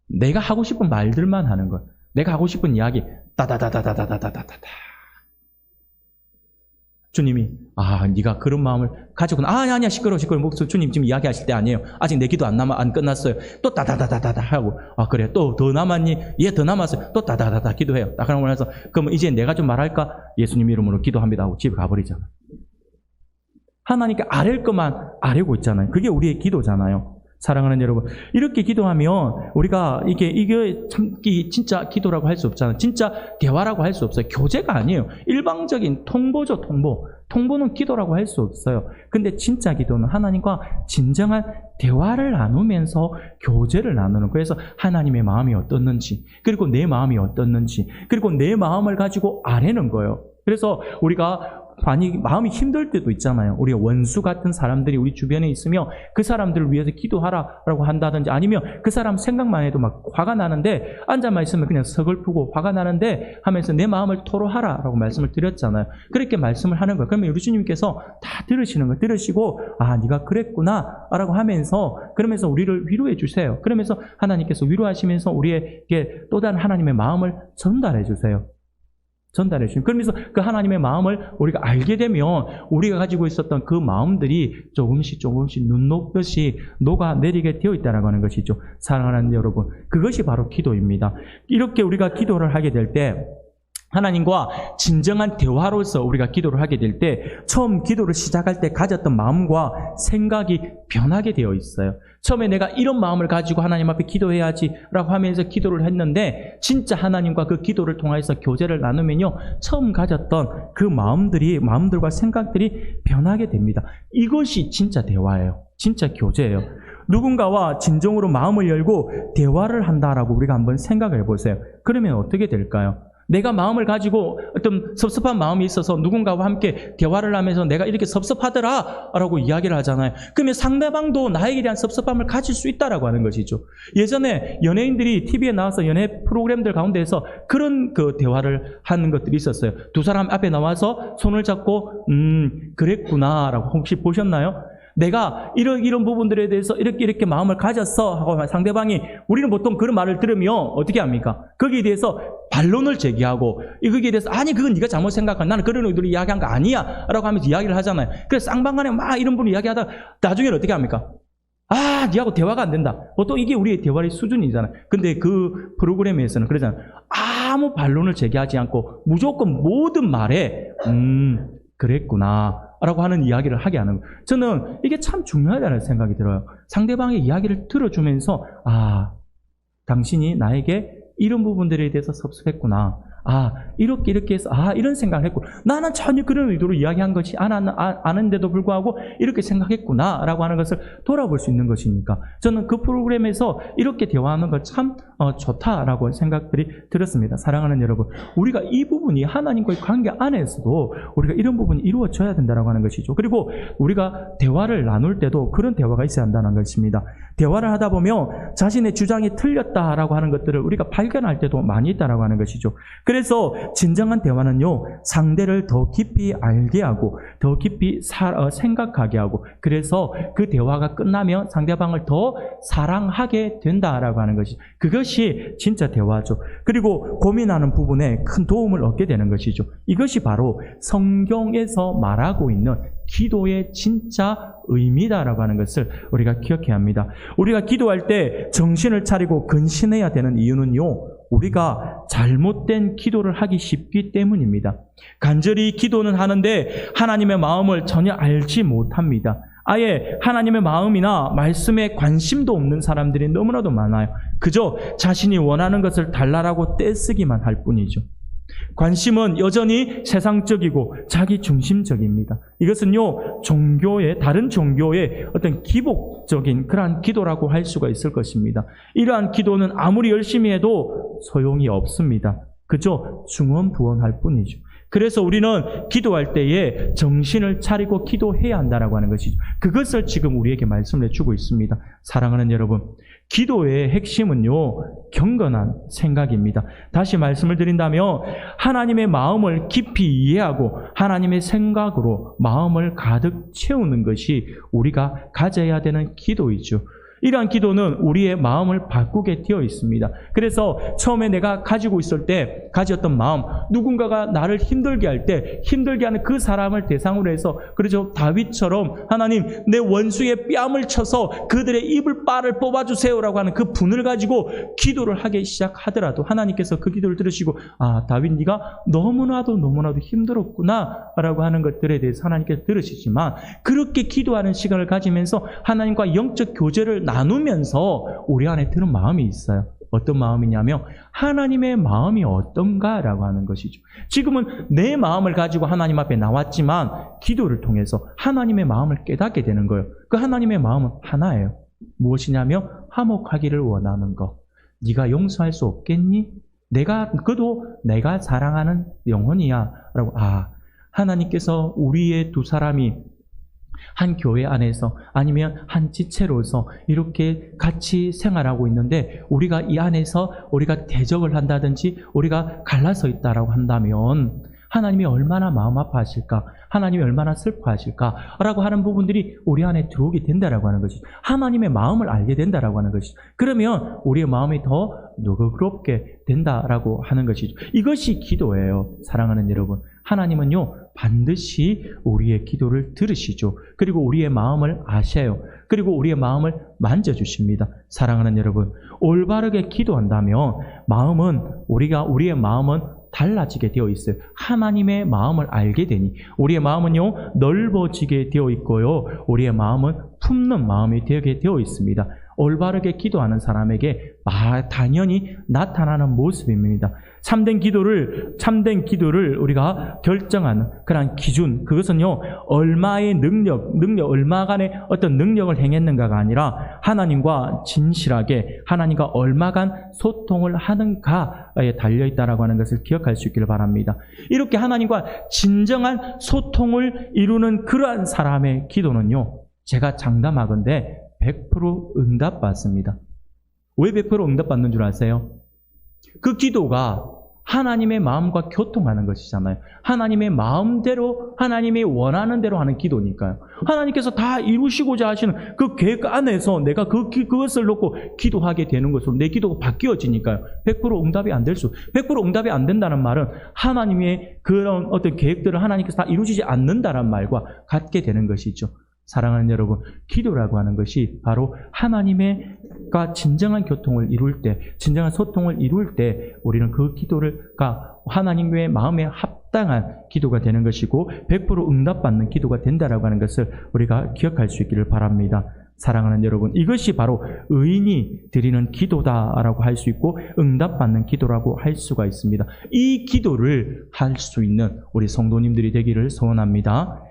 Speaker 1: 내가 하고 싶은 말들만 하는 것. 내가 하고 싶은 이야기, 따다다다다다다다다다. 주님이, 네가 그런 마음을 가지고는, 아니야, 시끄러워. 목소 주님 지금 이야기하실 때 아니에요. 아직 내 기도 안 끝났어요. 또 따다다다다다 하고, 그래, 또 더 남았니? 예, 더 남았어요. 또 따다다다 기도해요. 그러고 나서, 그럼 이제 내가 좀 말할까? 예수님 이름으로 기도합니다 하고 집에 가버리잖아. 하나님께 아랠 것만 아뢰고 있잖아요. 그게 우리의 기도잖아요. 사랑하는 여러분, 이렇게 기도하면 우리가 이게 참 진짜 기도라고 할 수 없잖아요. 진짜 대화라고 할 수 없어요. 교제가 아니에요. 일방적인 통보죠, 통보. 통보는 기도라고 할 수 없어요. 근데 진짜 기도는 하나님과 진정한 대화를 나누면서 교제를 나누는, 그래서 하나님의 마음이 어떻는지, 그리고 내 마음이 어떻는지, 그리고 내 마음을 가지고 아뢰는 거예요. 그래서 우리가 마음이 힘들 때도 있잖아요. 우리가 원수 같은 사람들이 우리 주변에 있으며 그 사람들을 위해서 기도하라라고 한다든지, 아니면 그 사람 생각만 해도 막 화가 나는데 앉아만 있으면 그냥 서글프고 화가 나는데 하면서 내 마음을 토로하라라고 말씀을 드렸잖아요. 그렇게 말씀을 하는 거예요. 그러면 우리 주님께서 다 들으시는 거예요. 들으시고 네가 그랬구나 라고 하면서, 그러면서 우리를 위로해 주세요. 그러면서 하나님께서 위로하시면서 우리에게 또 다른 하나님의 마음을 전달해 주세요. 전달해 주시면, 그러면서 그 하나님의 마음을 우리가 알게 되면 우리가 가지고 있었던 그 마음들이 조금씩 눈 녹듯이 녹아내리게 되어 있다는 하는 것이죠. 사랑하는 여러분, 그것이 바로 기도입니다. 이렇게 우리가 기도를 하게 될 때, 하나님과 진정한 대화로서 우리가 기도를 하게 될 때, 처음 기도를 시작할 때 가졌던 마음과 생각이 변하게 되어 있어요. 처음에 내가 이런 마음을 가지고 하나님 앞에 기도해야지 라고 하면서 기도를 했는데, 진짜 하나님과 그 기도를 통해서 교제를 나누면요, 처음 가졌던 그 마음들과 생각들이 변하게 됩니다. 이것이 진짜 대화예요. 진짜 교제예요. 누군가와 진정으로 마음을 열고 대화를 한다라고 우리가 한번 생각을 해보세요. 그러면 어떻게 될까요? 내가 마음을 가지고 어떤 섭섭한 마음이 있어서 누군가와 함께 대화를 하면서 내가 이렇게 섭섭하더라 라고 이야기를 하잖아요. 그러면 상대방도 나에게 대한 섭섭함을 가질 수 있다라고 하는 것이죠. 예전에 연예인들이 TV에 나와서 연예 프로그램들 가운데에서 그런 그 대화를 하는 것들이 있었어요. 두 사람 앞에 나와서 손을 잡고 그랬구나 라고 혹시 보셨나요? 내가 이런 부분들에 대해서 이렇게 마음을 가졌어 하고 상대방이, 우리는 보통 그런 말을 들으면 어떻게 합니까? 거기에 대해서 반론을 제기하고, 거기에 대해서 그건 네가 잘못 생각한, 나는 그런 의도로 이야기한 거 아니야 라고 하면서 이야기를 하잖아요. 그래서 쌍방간에 막 이런 분이 이야기하다가 나중에는 어떻게 합니까? 니하고 대화가 안 된다. 보통 이게 우리의 대화의 수준이잖아요. 근데 그 프로그램에서는 그러잖아요. 아무 반론을 제기하지 않고 무조건 모든 말에 그랬구나 라고 하는 이야기를 하게 하는 거예요. 저는 이게 참 중요하다는 생각이 들어요. 상대방의 이야기를 들어주면서 당신이 나에게 이런 부분들에 대해서 섭섭했구나. 이렇게 해서 이런 생각을 했고, 나는 전혀 그런 의도로 이야기한 것이 아는데도 불구하고 이렇게 생각했구나 라고 하는 것을 돌아볼 수 있는 것이니까, 저는 그 프로그램에서 이렇게 대화하는 것 참 좋다라고 생각들이 들었습니다. 사랑하는 여러분, 우리가 이 부분이 하나님과의 관계 안에서도 우리가 이런 부분이 이루어져야 된다라고 하는 것이죠. 그리고 우리가 대화를 나눌 때도 그런 대화가 있어야 한다는 것입니다. 대화를 하다 보면 자신의 주장이 틀렸다라고 하는 것들을 우리가 발견할 때도 많이 있다라고 하는 것이죠. 그래서 진정한 대화는요, 상대를 더 깊이 알게 하고 더 깊이 생각하게 하고, 그래서 그 대화가 끝나면 상대방을 더 사랑하게 된다라고 하는 것이, 그것이 진짜 대화죠. 그리고 고민하는 부분에 큰 도움을 얻게 되는 것이죠. 이것이 바로 성경에서 말하고 있는 기도의 진짜 의미다라고 하는 것을 우리가 기억해야 합니다. 우리가 기도할 때 정신을 차리고 근신해야 되는 이유는요, 우리가 잘못된 기도를 하기 쉽기 때문입니다. 간절히 기도는 하는데 하나님의 마음을 전혀 알지 못합니다. 아예 하나님의 마음이나 말씀에 관심도 없는 사람들이 너무나도 많아요. 그저 자신이 원하는 것을 달라라고 떼쓰기만 할 뿐이죠. 관심은 여전히 세상적이고 자기 중심적입니다. 이것은요, 다른 종교의 어떤 기복적인 그러한 기도라고 할 수가 있을 것입니다. 이러한 기도는 아무리 열심히 해도 소용이 없습니다. 그저 중언부언할 뿐이죠. 그래서 우리는 기도할 때에 정신을 차리고 기도해야 한다라고 하는 것이죠. 그것을 지금 우리에게 말씀을 해주고 있습니다. 사랑하는 여러분, 기도의 핵심은요, 경건한 생각입니다. 다시 말씀을 드린다면 하나님의 마음을 깊이 이해하고 하나님의 생각으로 마음을 가득 채우는 것이 우리가 가져야 되는 기도이죠. 이러한 기도는 우리의 마음을 바꾸게 되어 있습니다. 그래서 처음에 내가 가지고 있을 때 가졌던 마음, 누군가가 나를 힘들게 할 때 힘들게 하는 그 사람을 대상으로 해서, 그렇죠, 다윗처럼 하나님 내 원수의 뺨을 쳐서 그들의 이불빨을 뽑아주세요라고 하는 그 분을 가지고 기도를 하기 시작하더라도 하나님께서 그 기도를 들으시고, 아, 다윗 네가 너무나도 힘들었구나 라고 하는 것들에 대해서 하나님께서 들으시지만, 그렇게 기도하는 시간을 가지면서 하나님과 영적 교제를 나누면서 우리 안에 드는 마음이 있어요. 어떤 마음이냐면 하나님의 마음이 어떤가라고 하는 것이죠. 지금은 내 마음을 가지고 하나님 앞에 나왔지만 기도를 통해서 하나님의 마음을 깨닫게 되는 거예요. 그 하나님의 마음은 하나예요. 무엇이냐면 화목하기를 원하는 것. 네가 용서할 수 없겠니? 그도 내가 사랑하는 영혼이야 라고. 하나님께서 우리의 두 사람이 한 교회 안에서 아니면 한 지체로서 이렇게 같이 생활하고 있는데 우리가 이 안에서 우리가 대적을 한다든지 우리가 갈라서 있다라고 한다면 하나님이 얼마나 마음 아파하실까, 하나님이 얼마나 슬퍼하실까라고 하는 부분들이 우리 안에 들어오게 된다라고 하는 것이죠. 하나님의 마음을 알게 된다라고 하는 것이죠. 그러면 우리의 마음이 더 너그럽게 된다라고 하는 것이죠. 이것이 기도예요. 사랑하는 여러분, 하나님은요 반드시 우리의 기도를 들으시죠. 그리고 우리의 마음을 아셔요. 그리고 우리의 마음을 만져주십니다. 사랑하는 여러분, 올바르게 기도한다면 우리의 마음은 달라지게 되어 있어요. 하나님의 마음을 알게 되니 우리의 마음은요 넓어지게 되어 있고요, 우리의 마음은 품는 마음이 되게 되어 있습니다. 올바르게 기도하는 사람에게 당연히 나타나는 모습입니다. 참된 기도를 우리가 결정하는 그런 기준, 그것은요 얼마의 얼마간의 어떤 능력을 행했는가가 아니라 하나님과 진실하게 하나님과 얼마간 소통을 하는가에 달려있다라고 하는 것을 기억할 수 있기를 바랍니다. 이렇게 하나님과 진정한 소통을 이루는 그러한 사람의 기도는요, 제가 장담하건대 100% 응답받습니다. 왜 100% 응답받는 줄 아세요? 그 기도가 하나님의 마음과 교통하는 것이잖아요. 하나님의 마음대로, 하나님이 원하는 대로 하는 기도니까요. 하나님께서 다 이루시고자 하시는 그 계획 안에서 내가 그것을 놓고 기도하게 되는 것으로 내 기도가 바뀌어지니까요. 100% 응답이 안 될 100% 응답이 안 된다는 말은 하나님의 그런 어떤 계획들을 하나님께서 다 이루시지 않는다는 말과 같게 되는 것이죠. 사랑하는 여러분, 기도라고 하는 것이 바로 하나님과 진정한 교통을 이룰 때, 진정한 소통을 이룰 때 우리는 그 기도가 하나님의 마음에 합당한 기도가 되는 것이고 100% 응답받는 기도가 된다라고 하는 것을 우리가 기억할 수 있기를 바랍니다. 사랑하는 여러분, 이것이 바로 의인이 드리는 기도다라고 할 수 있고 응답받는 기도라고 할 수가 있습니다. 이 기도를 할 수 있는 우리 성도님들이 되기를 소원합니다.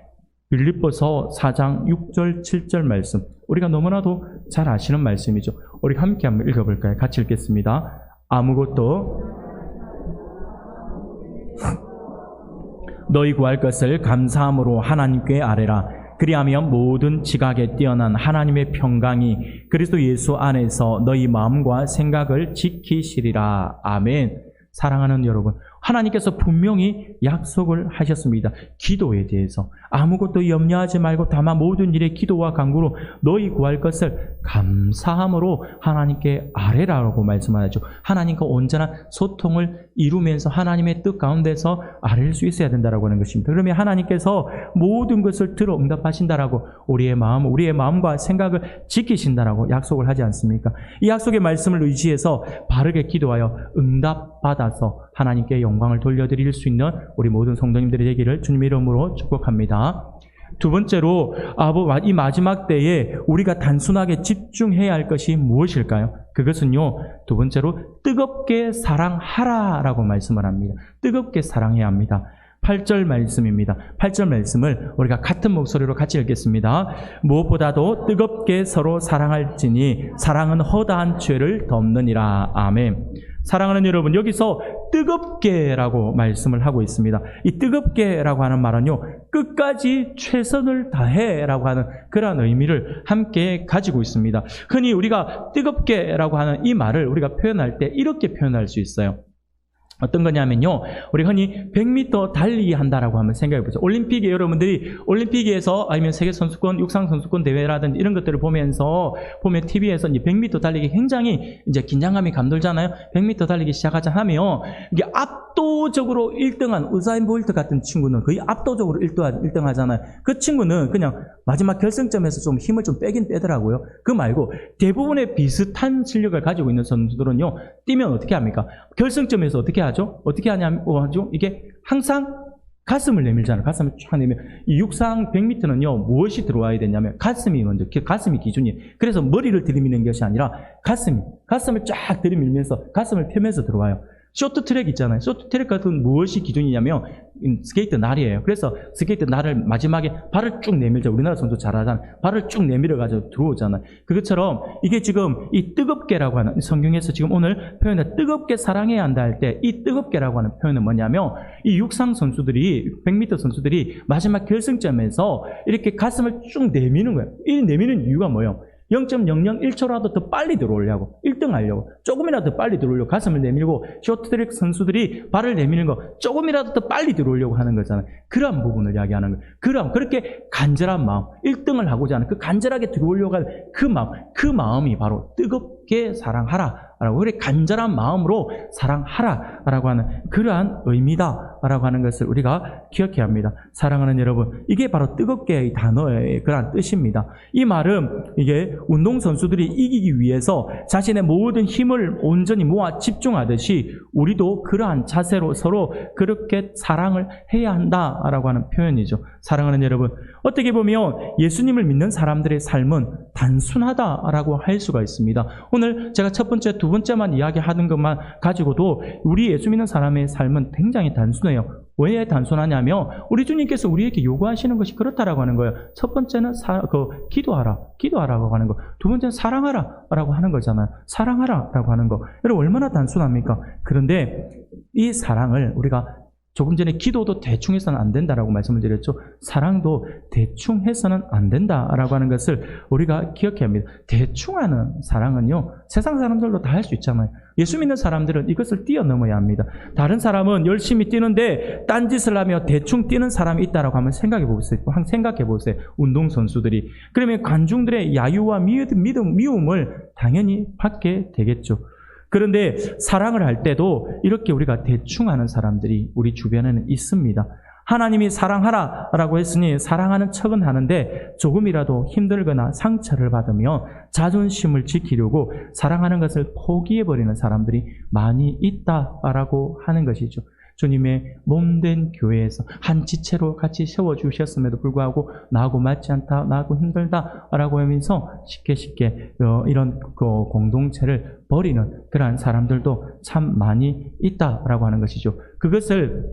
Speaker 1: 빌립보서 4장 6절 7절 말씀, 우리가 너무나도 잘 아시는 말씀이죠. 우리 함께 한번 읽어볼까요? 같이 읽겠습니다. 아무것도 너희 구할 것을 감사함으로 하나님께 아뢰라. 그리하면 모든 지각에 뛰어난 하나님의 평강이 그리스도 예수 안에서 너희 마음과 생각을 지키시리라. 아멘. 사랑하는 여러분, 하나님께서 분명히 약속을 하셨습니다. 기도에 대해서 아무것도 염려하지 말고 다만 모든 일에 기도와 간구로 너희 구할 것을 감사함으로 하나님께 아뢰라고 말씀하죠. 하나님과 온전한 소통을 이루면서 하나님의 뜻 가운데서 아뢰일 수 있어야 된다라고 하는 것입니다. 그러면 하나님께서 모든 것을 들어 응답하신다라고 우리의 마음과 생각을 지키신다라고 약속을 하지 않습니까? 이 약속의 말씀을 의지해서 바르게 기도하여 응답받아서 하나님께 영광을 돌려드릴 수 있는 우리 모든 성도님들이 되기를 주님의 이름으로 축복합니다. 두 번째로, 이 마지막 때에 우리가 단순하게 집중해야 할 것이 무엇일까요? 그것은요, 두 번째로 뜨겁게 사랑하라라고 말씀을 합니다. 뜨겁게 사랑해야 합니다. 8절 말씀입니다. 8절 말씀을 우리가 같은 목소리로 같이 읽겠습니다. 무엇보다도 뜨겁게 서로 사랑할지니 사랑은 허다한 죄를 덮느니라. 아멘. 사랑하는 여러분, 여기서 뜨겁게라고 말씀을 하고 있습니다. 이 뜨겁게라고 하는 말은요, 끝까지 최선을 다해라고 하는 그러한 의미를 함께 가지고 있습니다. 흔히 우리가 뜨겁게라고 하는 이 말을 우리가 표현할 때 이렇게 표현할 수 있어요. 어떤 거냐면요, 우리 흔히 100m 달리기 한다라고 한번 생각해 보죠. 올림픽에 여러분들이 올림픽에서 아니면 세계 선수권, 육상 선수권 대회라든지 이런 것들을 보면 TV에서 이제 100m 달리기 굉장히 이제 긴장감이 감돌잖아요. 100m 달리기 시작하자 하면 이게 압도적으로 1등한 우사인 볼트 같은 친구는 거의 압도적으로 1등 하잖아요. 그 친구는 그냥 마지막 결승점에서 좀 힘을 좀 빼긴 빼더라고요. 그 말고 대부분의 비슷한 실력을 가지고 있는 선수들은요, 뛰면 어떻게 합니까? 결승점에서 어떻게 하죠? 어떻게 하냐면, 이게 항상 가슴을 내밀잖아요. 가슴을 쫙 내밀면. 이 육상 100m는요, 무엇이 들어와야 되냐면, 가슴이 먼저, 가슴이 기준이에요. 그래서 머리를 들이미는 것이 아니라, 가슴을 쫙 들이밀면서, 가슴을 펴면서 들어와요. 쇼트트랙 있잖아요. 쇼트트랙 같은 무엇이 기준이냐면 스케이트 날이에요. 그래서 스케이트 날을 마지막에 발을 쭉 내밀죠. 우리나라 선수 잘하잖아요. 발을 쭉 내밀어가지고 들어오잖아요. 그것처럼 이게 지금 이 뜨겁게라고 하는, 성경에서 지금 오늘 표현을 뜨겁게 사랑해야 한다 할 때 이 뜨겁게라고 하는 표현은 뭐냐면, 이 육상 선수들이, 100m 선수들이 마지막 결승점에서 이렇게 가슴을 쭉 내미는 거예요. 이 내미는 이유가 뭐예요? 0.001초라도 더 빨리 들어오려고, 1등 하려고, 조금이라도 더 빨리 들어오려고 가슴을 내밀고, 쇼트트랙 선수들이 발을 내미는 거 조금이라도 더 빨리 들어오려고 하는 거잖아요. 그런 부분을 이야기하는 거예요. 그럼 그렇게 간절한 마음, 1등을 하고자 하는 그 간절하게 들어오려고 하는 그 마음이 바로 뜨겁게 사랑하라 라고, 그래 간절한 마음으로 사랑하라라고 하는 그러한 의미다라고 하는 것을 우리가 기억해야 합니다. 사랑하는 여러분, 이게 바로 뜨겁게의 단어의 그러한 뜻입니다. 이 말은 이게 운동선수들이 이기기 위해서 자신의 모든 힘을 온전히 모아 집중하듯이 우리도 그러한 자세로 서로 그렇게 사랑을 해야 한다라고 하는 표현이죠. 사랑하는 여러분, 어떻게 보면 예수님을 믿는 사람들의 삶은 단순하다라고 할 수가 있습니다. 오늘 제가 첫 번째, 두 번째만 이야기하는 것만 가지고도 우리 예수 믿는 사람의 삶은 굉장히 단순해요. 왜 단순하냐면 우리 주님께서 우리에게 요구하시는 것이 그렇다라고 하는 거예요. 첫 번째는 기도하라고 하는 거. 두 번째는 사랑하라라고 하는 거잖아요. 사랑하라라고 하는 거. 여러분, 얼마나 단순합니까? 그런데 이 사랑을 우리가 조금 전에 기도도 대충 해서는 안 된다라고 말씀을 드렸죠. 사랑도 대충 해서는 안 된다라고 하는 것을 우리가 기억해야 합니다. 대충 하는 사랑은요, 세상 사람들도 다 할 수 있잖아요. 예수 믿는 사람들은 이것을 뛰어넘어야 합니다. 다른 사람은 열심히 뛰는데 딴짓을 하며 대충 뛰는 사람이 있다라고 한번 생각해 보세요. 운동선수들이. 그러면 관중들의 야유와 미움을 당연히 받게 되겠죠. 그런데 사랑을 할 때도 이렇게 우리가 대충 하는 사람들이 우리 주변에는 있습니다. 하나님이 사랑하라라고 했으니 사랑하는 척은 하는데 조금이라도 힘들거나 상처를 받으며 자존심을 지키려고 사랑하는 것을 포기해버리는 사람들이 많이 있다라고 하는 것이죠. 주님의 몸된 교회에서 한 지체로 같이 세워주셨음에도 불구하고 나하고 맞지 않다, 나하고 힘들다라고 하면서 쉽게 이런 공동체를 버리는 그러한 사람들도 참 많이 있다라고 하는 것이죠. 그것을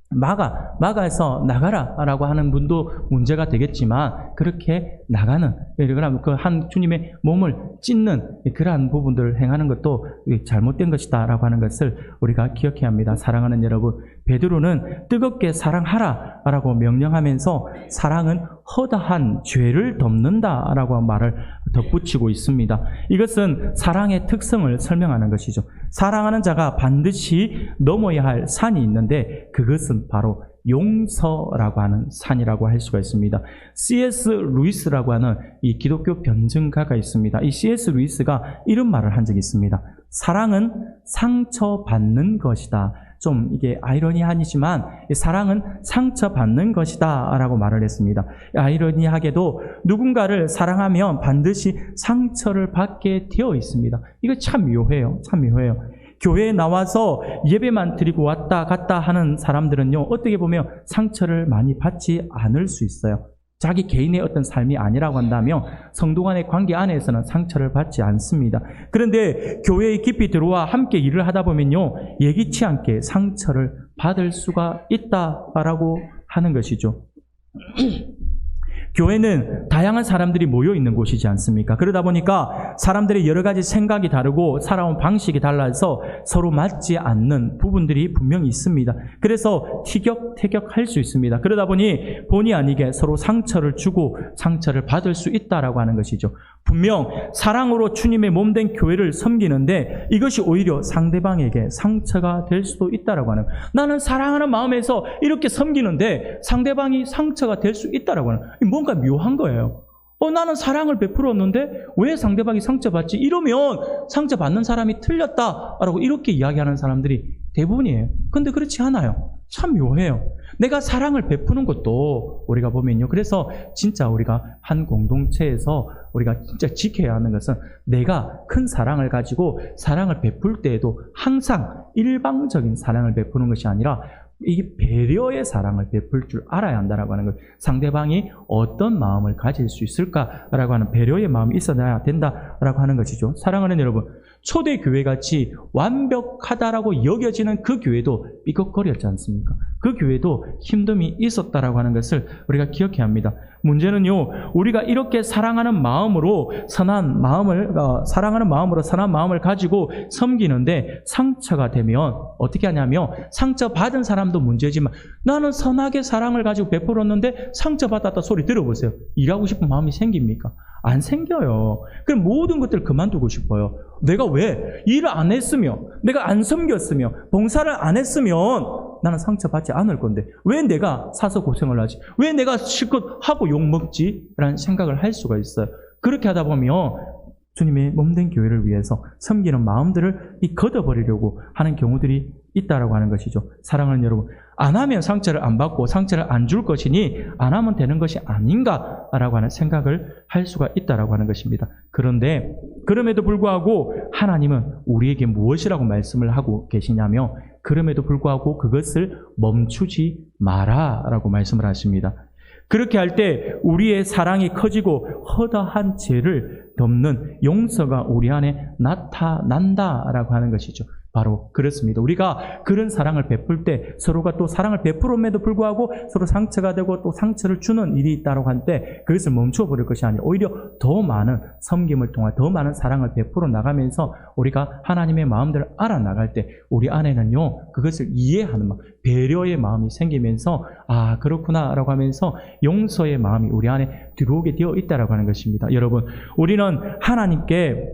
Speaker 1: 막아서 나가라라고 하는 분도 문제가 되겠지만, 그렇게 나가는, 그러면 그 한 주님의 몸을 찢는 그러한 부분들을 행하는 것도 잘못된 것이다라고 하는 것을 우리가 기억해야 합니다. 사랑하는 여러분, 베드로는 뜨겁게 사랑하라라고 명령하면서 사랑은 허다한 죄를 덮는다라고 말을 덧붙이고 있습니다. 이것은 사랑의 특성을 설명하는 것이죠. 사랑하는 자가 반드시 넘어야 할 산이 있는데 그것은 바로 용서라고 하는 산이라고 할 수가 있습니다. C.S. 루이스라고 하는 이 기독교 변증가가 있습니다. 이 C.S. 루이스가 이런 말을 한 적이 있습니다. 사랑은 상처받는 것이다. 좀 이게 아이러니하지만 사랑은 상처받는 것이다 라고 말을 했습니다. 아이러니하게도 누군가를 사랑하면 반드시 상처를 받게 되어 있습니다. 이거 참 묘해요. 교회에 나와서 예배만 드리고 왔다 갔다 하는 사람들은요, 어떻게 보면 상처를 많이 받지 않을 수 있어요. 자기 개인의 어떤 삶이 아니라고 한다면 성도 간의 관계 안에서는 상처를 받지 않습니다. 그런데 교회에 깊이 들어와 함께 일을 하다 보면요, 예기치 않게 상처를 받을 수가 있다라고 하는 것이죠. 교회는 다양한 사람들이 모여 있는 곳이지 않습니까? 그러다 보니까 사람들의 여러 가지 생각이 다르고 살아온 방식이 달라서 서로 맞지 않는 부분들이 분명히 있습니다. 그래서 티격태격할 수 있습니다. 그러다 보니 본의 아니게 서로 상처를 주고 상처를 받을 수 있다라고 하는 것이죠. 분명 사랑으로 주님의 몸된 교회를 섬기는데 이것이 오히려 상대방에게 상처가 될 수도 있다라고 하는, 나는 사랑하는 마음에서 이렇게 섬기는데 상대방이 상처가 될 수 있다라고 하는, 뭔가 묘한 거예요. 나는 사랑을 베풀었는데 왜 상대방이 상처받지? 이러면 상처받는 사람이 틀렸다라고 이렇게 이야기하는 사람들이 대부분이에요. 근데 그렇지 않아요. 참 묘해요. 내가 사랑을 베푸는 것도 우리가 보면요. 그래서 진짜 우리가 한 공동체에서 우리가 진짜 지켜야 하는 것은 내가 큰 사랑을 가지고 사랑을 베풀 때에도 항상 일방적인 사랑을 베푸는 것이 아니라 이 배려의 사랑을 베풀 줄 알아야 한다라고 하는 것. 상대방이 어떤 마음을 가질 수 있을까라고 하는 배려의 마음이 있어야 된다라고 하는 것이죠. 사랑하는 여러분, 초대 교회같이 완벽하다라고 여겨지는 그 교회도 삐걱거렸지 않습니까? 그 교회도 힘듦이 있었다라고 하는 것을 우리가 기억해야 합니다. 문제는요, 우리가 이렇게 사랑하는 마음으로 선한 마음을 가지고 섬기는데 상처가 되면 어떻게 하냐면, 상처받은 사람도 문제지만 나는 선하게 사랑을 가지고 베풀었는데 상처받았다 소리 들어보세요. 일하고 싶은 마음이 생깁니까? 안 생겨요. 그럼 모든 것들을 그만두고 싶어요. 내가 왜 일을 안 했으며, 내가 안 섬겼으며, 봉사를 안 했으면 나는 상처받지 않을 건데 왜 내가 사서 고생을 하지? 왜 내가 실컷 하고 욕먹지? 라는 생각을 할 수가 있어요. 그렇게 하다 보면 주님의 몸된 교회를 위해서 섬기는 마음들을 걷어버리려고 하는 경우들이 있다라고 하는 것이죠. 사랑하는 여러분, 안 하면 상처를 안 받고 상처를 안 줄 것이니 안 하면 되는 것이 아닌가라고 하는 생각을 할 수가 있다라고 하는 것입니다. 그런데 그럼에도 불구하고 하나님은 우리에게 무엇이라고 말씀을 하고 계시냐면, 그럼에도 불구하고 그것을 멈추지 마라라고 말씀을 하십니다. 그렇게 할 때 우리의 사랑이 커지고 허다한 죄를 덮는 용서가 우리 안에 나타난다라고 하는 것이죠. 바로 그렇습니다. 우리가 그런 사랑을 베풀 때 서로가 또 사랑을 베풀음에도 불구하고 서로 상처가 되고 또 상처를 주는 일이 있다고 할 때 그것을 멈춰버릴 것이 아니라 오히려 더 많은 섬김을 통해 더 많은 사랑을 베풀어 나가면서 우리가 하나님의 마음들을 알아나갈 때 우리 안에는요, 그것을 이해하는 마음, 배려의 마음이 생기면서 아, 그렇구나 라고 하면서 용서의 마음이 우리 안에 들어오게 되어 있다고 하는 것입니다. 여러분, 우리는 하나님께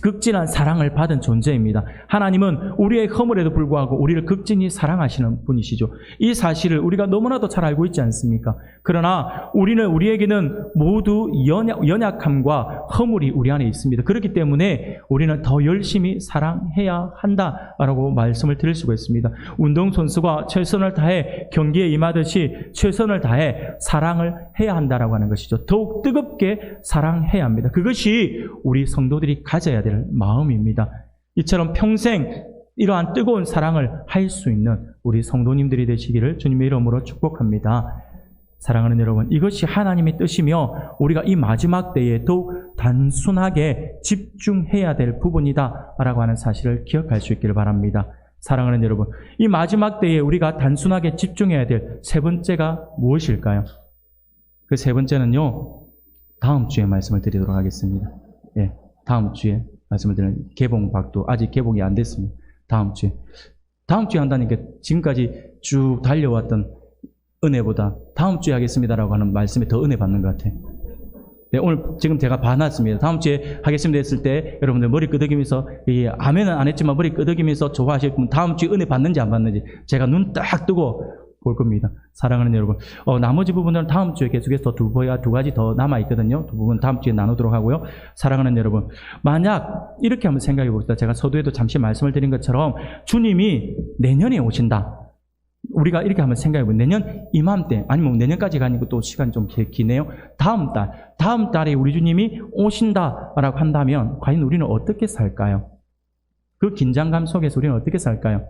Speaker 1: 극진한 사랑을 받은 존재입니다. 하나님은 우리의 허물에도 불구하고 우리를 극진히 사랑하시는 분이시죠. 이 사실을 우리가 너무나도 잘 알고 있지 않습니까? 그러나 우리에게는 모두 연약함과 허물이 우리 안에 있습니다. 그렇기 때문에 우리는 더 열심히 사랑해야 한다라고 말씀을 드릴 수가 있습니다. 운동선수가 최선을 다해 경기에 임하듯이 최선을 다해 사랑을 해야 한다라고 하는 것이죠. 더욱 뜨겁게 사랑해야 합니다. 그것이 우리 성도들이 가져야 될 마음입니다. 이처럼 평생 이러한 뜨거운 사랑을 할 수 있는 우리 성도님들이 되시기를 주님의 이름으로 축복합니다. 사랑하는 여러분, 이것이 하나님의 뜻이며 우리가 이 마지막 때에 더욱 단순하게 집중해야 될 부분이다 라고 하는 사실을 기억할 수 있기를 바랍니다. 사랑하는 여러분, 이 마지막 때에 우리가 단순하게 집중해야 될 세 번째가 무엇일까요? 그 세 번째는요, 다음 주에 말씀을 드리도록 하겠습니다. 예, 다음 주에 말씀을 드리는 개봉박도 아직 개봉이 안 됐습니다. 다음 주에 한다는 게 지금까지 쭉 달려왔던 은혜보다 다음 주에 하겠습니다라고 하는 말씀에 더 은혜 받는 것 같아요. 네, 오늘 지금 제가 봐놨습니다. 다음 주에 하겠습니다 했을 때 여러분들 머리 끄덕이면서 아멘은 안 했지만 머리 끄덕이면서 좋아하실 분 다음 주에 은혜 받는지 안 받는지 제가 눈 딱 뜨고 볼 겁니다. 사랑하는 여러분, 나머지 부분은 다음 주에 계속해서 두 가지 더 남아있거든요. 두 부분 다음 주에 나누도록 하고요. 사랑하는 여러분, 만약 이렇게 한번 생각해 봅시다. 제가 서두에도 잠시 말씀을 드린 것처럼 주님이 내년에 오신다. 우리가 이렇게 한번 생각해 보면 내년 이맘때 아니면 내년까지가 아니고 또 시간이 좀 기네요. 다음 달에 우리 주님이 오신다라고 한다면 과연 우리는 어떻게 살까요? 그 긴장감 속에서 우리는 어떻게 살까요?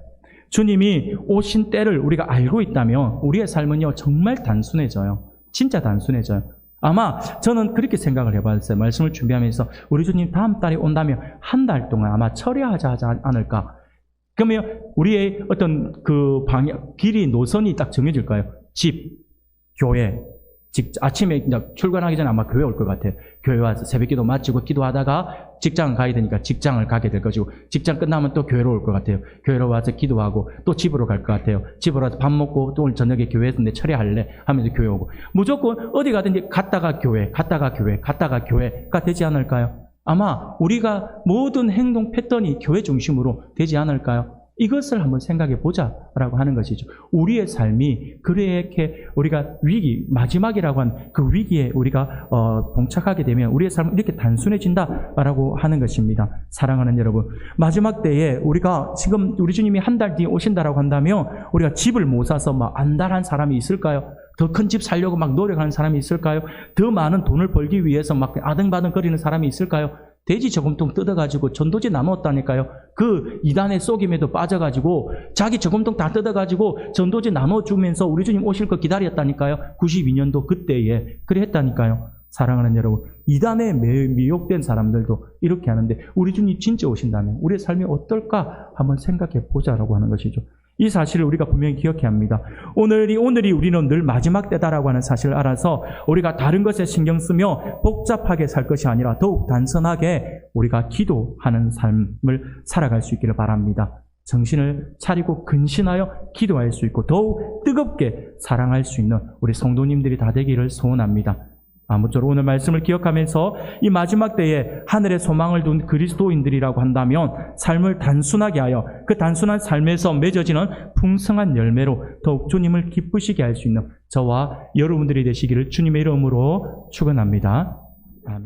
Speaker 1: 주님이 오신 때를 우리가 알고 있다면 우리의 삶은요, 정말 단순해져요. 진짜 단순해져요. 아마 저는 그렇게 생각을 해봤어요. 말씀을 준비하면서 우리 주님 다음 달에 온다면 한 달 동안 아마 철야하지 않을까. 그러면 우리의 어떤 그 길이 노선이 딱 정해질까요? 집, 교회, 아침에 이제 출근하기 전에 아마 교회 올 것 같아요. 교회 와서 새벽기도 마치고 기도하다가 직장 가야 되니까 직장을 가게 될 것이고, 직장 끝나면 또 교회로 올 것 같아요. 교회로 와서 기도하고 또 집으로 갈 것 같아요. 집으로 와서 밥 먹고 또 오늘 저녁에 교회에서 내 처리할래 하면서 교회 오고, 무조건 어디 가든지 갔다가 교회, 갔다가 교회, 갔다가 교회가 되지 않을까요? 아마 우리가 모든 행동 패턴이 교회 중심으로 되지 않을까요? 이것을 한번 생각해 보자라고 하는 것이죠. 우리의 삶이 그렇게 우리가 위기, 마지막이라고 한 그 위기에 우리가 봉착하게 되면 우리의 삶은 이렇게 단순해진다라고 하는 것입니다. 사랑하는 여러분, 마지막 때에 우리가 지금 우리 주님이 한 달 뒤에 오신다라고 한다면 우리가 집을 못 사서 막 안달한 사람이 있을까요? 더 큰 집 살려고 막 노력하는 사람이 있을까요? 더 많은 돈을 벌기 위해서 막 아등바등 거리는 사람이 있을까요? 돼지 저금통 뜯어가지고 전도지 나눴다니까요. 그 이단의 속임에도 빠져가지고 자기 저금통 다 뜯어가지고 전도지 나눠주면서 우리 주님 오실 거 기다렸다니까요. 92년도 그때에 그래 했다니까요. 사랑하는 여러분, 이단에 미혹된 사람들도 이렇게 하는데 우리 주님 진짜 오신다면 우리의 삶이 어떨까 한번 생각해 보자라고 하는 것이죠. 이 사실을 우리가 분명히 기억해야 합니다. 오늘이 우리는 늘 마지막 때다라고 하는 사실을 알아서 우리가 다른 것에 신경 쓰며 복잡하게 살 것이 아니라 더욱 단순하게 우리가 기도하는 삶을 살아갈 수 있기를 바랍니다. 정신을 차리고 근신하여 기도할 수 있고 더욱 뜨겁게 사랑할 수 있는 우리 성도님들이 다 되기를 소원합니다. 아무쪼록 오늘 말씀을 기억하면서 이 마지막 때에 하늘에 소망을 둔 그리스도인들이라고 한다면 삶을 단순하게 하여 그 단순한 삶에서 맺어지는 풍성한 열매로 더욱 주님을 기쁘시게 할 수 있는 저와 여러분들이 되시기를 주님의 이름으로 축원합니다. 아멘.